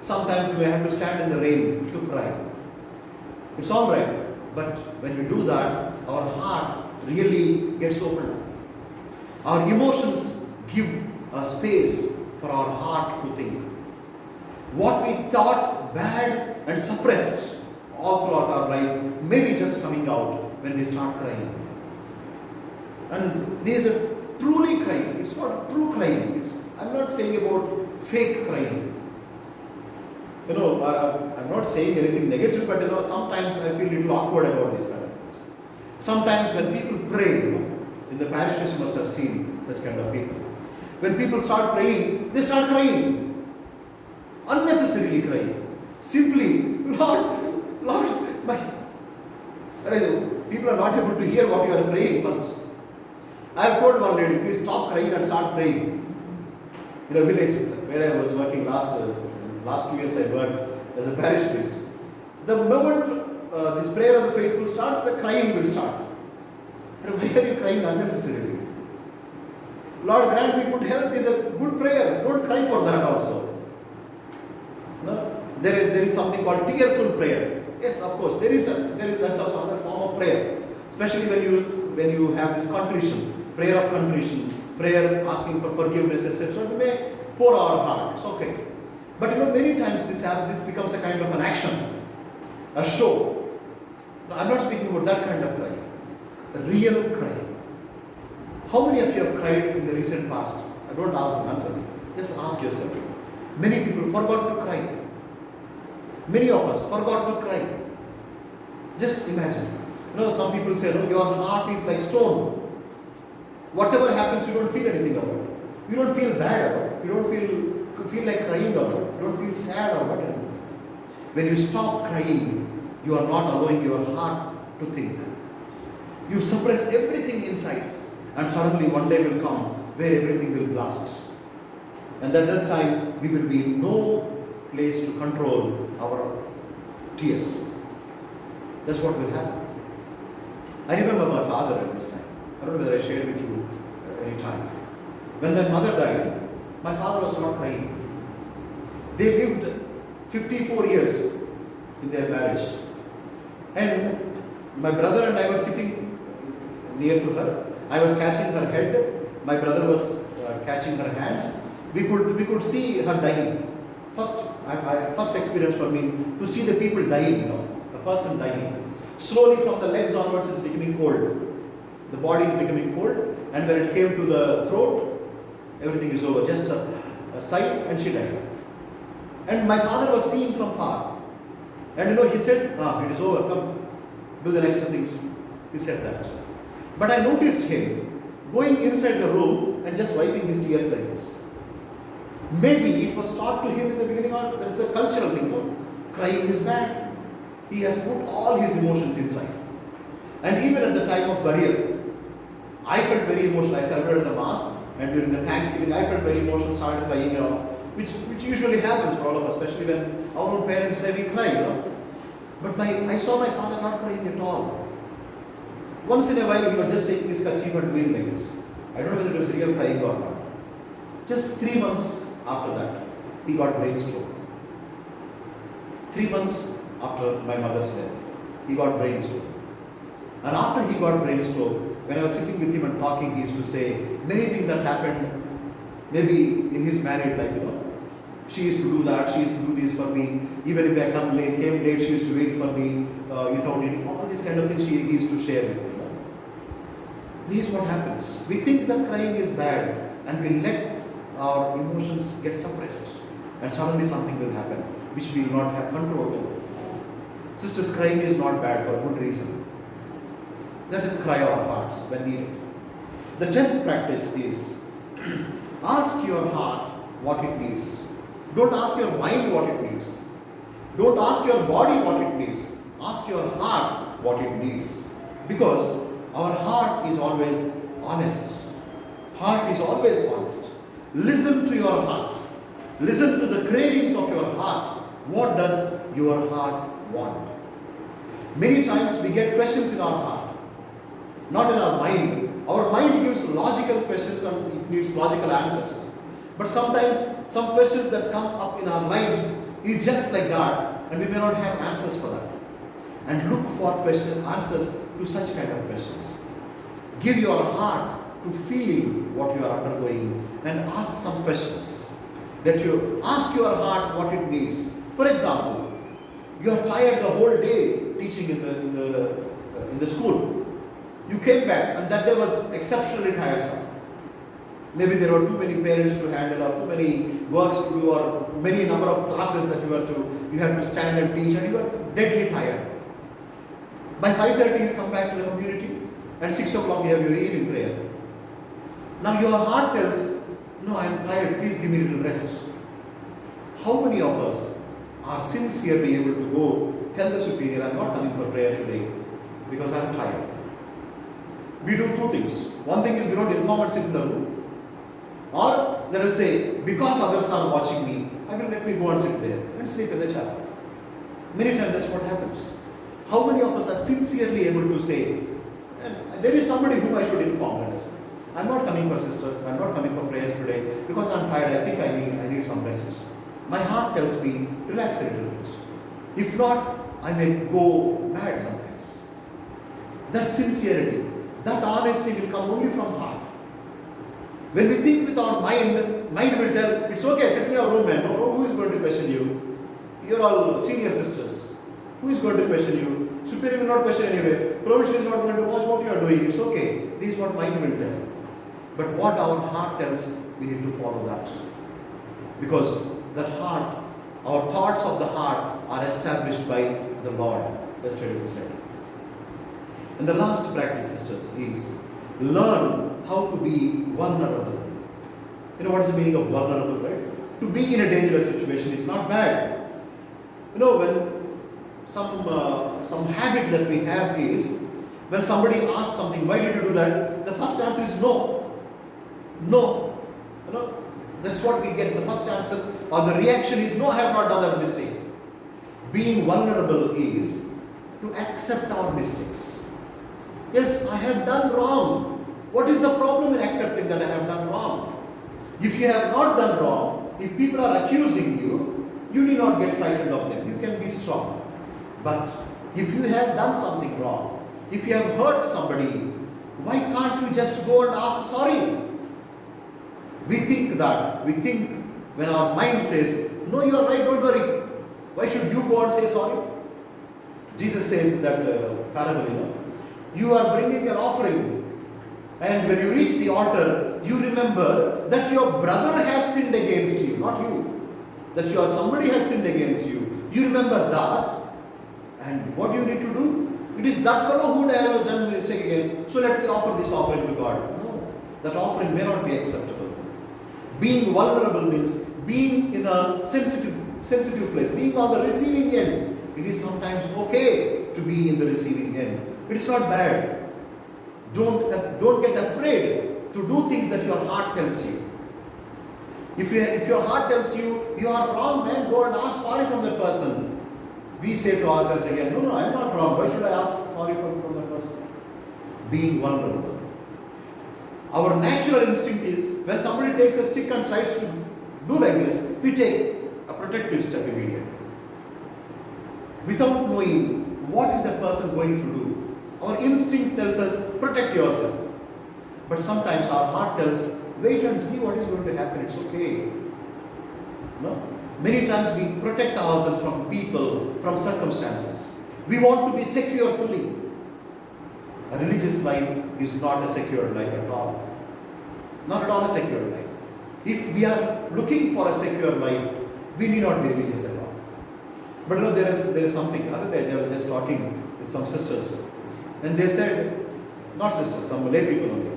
Sometimes we may have to stand in the rain to cry. It's all right. But when we do that, our heart really gets opened up. Our emotions give a space for our heart to think. What we thought bad and suppressed all throughout our life may be just coming out when we start crying. And there is a truly crying. It's not true crying. I'm not saying about fake crying. I'm not saying anything negative, but sometimes I feel a little awkward about these kind of things. Sometimes when people pray, in the parishes you must have seen such kind of people. When people start praying, they start crying. Unnecessarily crying. Simply, Lord, people are not able to hear what you are praying first. I have told one lady, please stop crying and start praying. In a village where I was working last 2 years, I worked as a parish priest. The moment this prayer of the faithful starts, the crying will start. And why are you crying unnecessarily? Lord, grant me good health is a good prayer. Don't cry for that also. No? There is something called tearful prayer. Yes, of course, that's also another form of prayer. Especially when you have this contrition, prayer of contrition, prayer asking for forgiveness, etc. We may pour our heart. It's okay. But many times this becomes a kind of an action, a show. No, I'm not speaking about that kind of crying. A real crying. How many of you have cried in the recent past? I don't answer me. Just ask yourself. Many people forgot to cry. Many of us forgot to cry. Just imagine. Some people say, your heart is like stone. Whatever happens, you don't feel anything about it. You don't feel bad about it. You don't feel like crying about it. You don't feel sad about it. When you stop crying, you are not allowing your heart to think. You suppress everything inside, and suddenly one day will come where everything will blast. And at that time, we will be in no place to control our tears. That's what will happen. I remember my father at this time. I don't know whether I shared with you any time. When my mother died, my father was not crying. They lived 54 years in their marriage. And my brother and I were sitting near to her. I was catching her head. My brother was catching her hands. We could see her dying. First experience for me to see the people dying, a person dying. Slowly from the legs onwards, it's becoming cold. The body is becoming cold, and when it came to the throat, everything is over. Just a sight, and she died. And my father was seeing from far. And he said, it is over, come, do the next things. He said that. But I noticed him going inside the room and just wiping his tears like this. Maybe it was taught to him in the beginning, or that's a cultural thing. Crying is bad. He has put all his emotions inside. And even at the time of burial, I felt very emotional. I celebrated the Mass, and during the Thanksgiving, I felt very emotional, started crying, which usually happens for all of us, especially when our own parents die, we cry, But I saw my father not crying at all. Once in a while, he was just taking his kerchief and doing like this. I don't know whether it was real crying or not. Just 3 months after that, he got brain stroke. 3 months after my mother's death, he got brain stroke. And after he got brain stroke, when I was sitting with him and talking, he used to say many things that happened maybe in his married life, She used to do that, she used to do this for me. Even if I came late, she used to wait for me without eating. All these kind of things he used to share with me. This is what happens. We think that crying is bad, and we let our emotions get suppressed. And suddenly something will happen, which we will not have control over. Sisters, crying is not bad for a good reason. Let us cry our hearts when needed. The 10th practice is, ask your heart what it needs. Don't ask your mind what it needs. Don't ask your body what it needs. Ask your heart what it needs. Because our heart is always honest. Heart is always honest. Listen to your heart. Listen to the cravings of your heart. What does your heart want? Many times we get questions in our heart, not in our mind. Our mind gives logical questions and it needs logical answers. But sometimes some questions that come up in our life is just like that, and we may not have answers for that. And look for answers to such kind of questions. Give your heart to feel what you are undergoing and ask some questions. That you ask your heart what it needs. For example, you are tired the whole day teaching in the school. You came back and that day was exceptionally tiresome. Maybe there were too many parents to handle, or too many works to do, or many number of classes that you had to stand and teach, and you were deadly tired. By 5:30 you come back to the community, and 6 o'clock you have your evening prayer. Now your heart tells, no, I am tired, please give me a little rest. How many of us are sincerely able to go tell the superior, I am not coming for prayer today because I am tired? We do two things. One thing is we don't inform and sit in the room. Or let us say, because others are watching me, I will let me go and sit there and sleep in the chapel. Many times that's what happens. How many of us are sincerely able to say, there is somebody whom I should inform, let us say. I'm not coming for sister, I'm not coming for prayers today because I'm tired, I think I need some rest. My heart tells me, relax a little bit. If not, I may go mad sometimes. That sincerity, that honesty will come only from heart. When we think with our mind will tell, it's okay, sit in your room, man. No, who is going to question you? You're all senior sisters. Who is going to question you? Superior will not question anyway. Provincial is not going to watch what you are doing. It's okay. This is what mind will tell. But what our heart tells, we need to follow that. Because that heart, our thoughts of the heart are established by the Lord. Yesterday we said. And the last practice, sisters, is learn how to be vulnerable. You know what is the meaning of vulnerable, right? To be in a dangerous situation is not bad. You know, when some habit that we have is, when somebody asks something, why did you do that? The first answer is no. No. You know, that's what we get. The first answer or the reaction is, no, I have not done that mistake. Being vulnerable is to accept our mistakes. Yes, I have done wrong. What is the problem in accepting that I have done wrong? If you have not done wrong, if people are accusing you, you need not get frightened of them. You can be strong. But if you have done something wrong, if you have hurt somebody, why can't you just go and ask sorry? We think when our mind says, no, you are right, don't worry. Why should you go and say sorry? Jesus says in that parable, you are bringing an offering. And when you reach the altar, you remember that your brother has sinned against you, not you. That somebody has sinned against you. You remember that. And what do you need to do? It is that fellow who I have done mistake against. So let me offer this offering to God. No, that offering may not be acceptable. Being vulnerable means being in a sensitive place, being on the receiving end. It is sometimes okay to be in the receiving end. It's not bad. Don't get afraid to do things that your heart tells you. If your heart tells you, you are wrong, man, go and ask sorry from that person. We say to ourselves again, no, I am not wrong. Why should I ask sorry from that person? Being vulnerable. Our natural instinct is, when somebody takes a stick and tries to do like this, we take a protective step immediately. Without knowing what is that person going to do. Our instinct tells us, protect yourself. But sometimes our heart tells, wait and see what is going to happen, it's okay. No? Many times we protect ourselves from people, from circumstances. We want to be secure fully. A religious life is not a secure life at all. Not at all a secure life. If we are looking for a secure life, we need not be religious at all. But there is something. The other day I was just talking with some sisters. And they said, not sisters, some lay people only.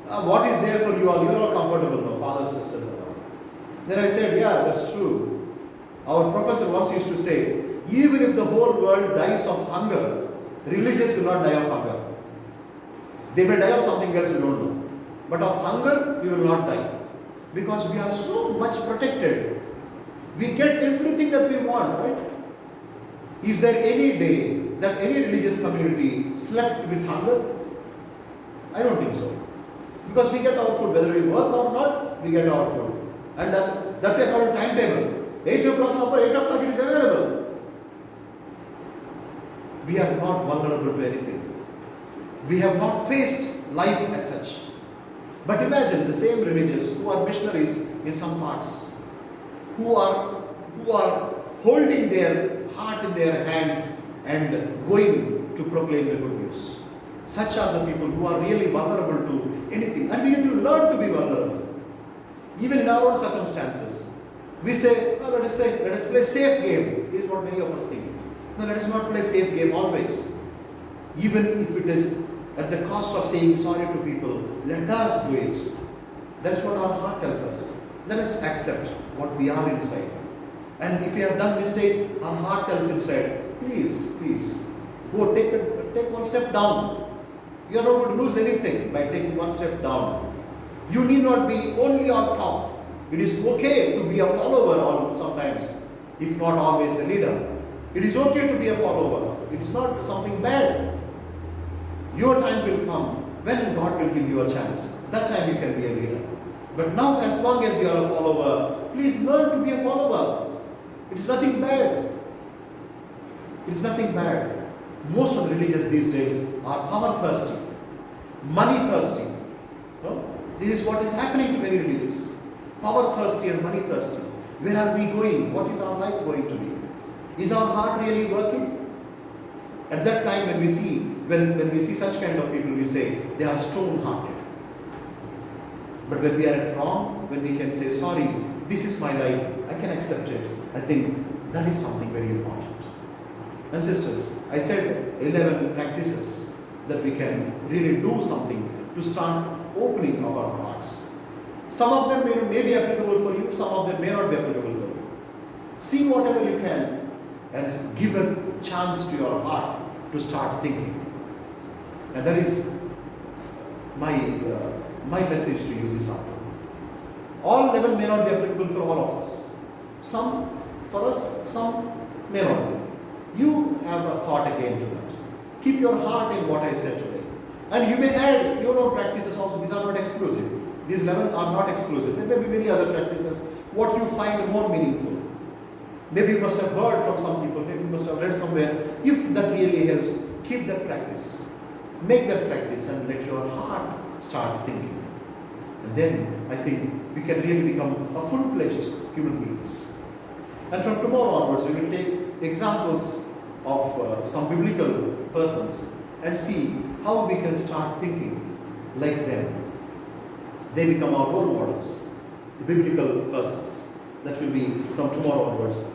What is there for you all? You are all comfortable now, fathers, sisters and all. Then I said, yeah, that's true. Our professor once used to say, even if the whole world dies of hunger, religious will not die of hunger. They may die of something else, we don't know. But of hunger, we will not die. Because we are so much protected. We get everything that we want, right? Is there any day that any religious community slept with hunger? I don't think so. Because we get our food, whether we work or not, we get our food. And that is our timetable. 8 o'clock supper, 8 o'clock it is available. We are not vulnerable to anything. We have not faced life as such. But imagine the same religious who are missionaries in some parts, who are holding their heart in their hands and going to proclaim the good news. Such are the people who are really vulnerable to anything. And we need to learn to be vulnerable. Even in our own circumstances. We say, oh, let us play safe game. This is what many of us think. No, let us not play safe game always. Even if it is at the cost of saying sorry to people, let us do it. That's what our heart tells us. Let us accept what we are inside. And if we have done mistake, our heart tells inside, please, go take one step down. You are not going to lose anything by taking one step down. You need not be only on top. It is okay to be a follower sometimes, if not always the leader. It is okay to be a follower. It is not something bad. Your time will come when God will give you a chance. That time you can be a leader. But now, as long as you are a follower, please learn to be a follower. It is nothing bad. It is nothing bad. Most of the religious these days are power thirsty, money thirsty. No? This is what is happening to many religious. Power thirsty and money thirsty. Where are we going? What is our life going to be? Is our heart really working? At that time when we see such kind of people, we say they are stone-hearted. But when we are at wrong, when we can say, sorry, this is my life, I can accept it, I think that is something very important. And sisters, I said 11 practices that we can really do something to start opening of our hearts. Some of them may be applicable for you, some of them may not be applicable for you. See whatever you can and give a chance to your heart to start thinking. And that is my message to you this afternoon. All 11 may not be applicable for all of us. Some for us, some may not be. You have a thought again to that. Keep your heart in what I said today. And you may add your own practices also. These are not exclusive. These 11 are not exclusive. There may be many other practices. What you find more meaningful. Maybe you must have heard from some people. Maybe you must have read somewhere. If that really helps, keep that practice. Make that practice and let your heart start thinking. And then I think we can really become a full-fledged human beings. And from tomorrow onwards, we will take examples of some biblical persons and see how we can start thinking like them. They become our role models, the biblical persons. That will be from tomorrow onwards.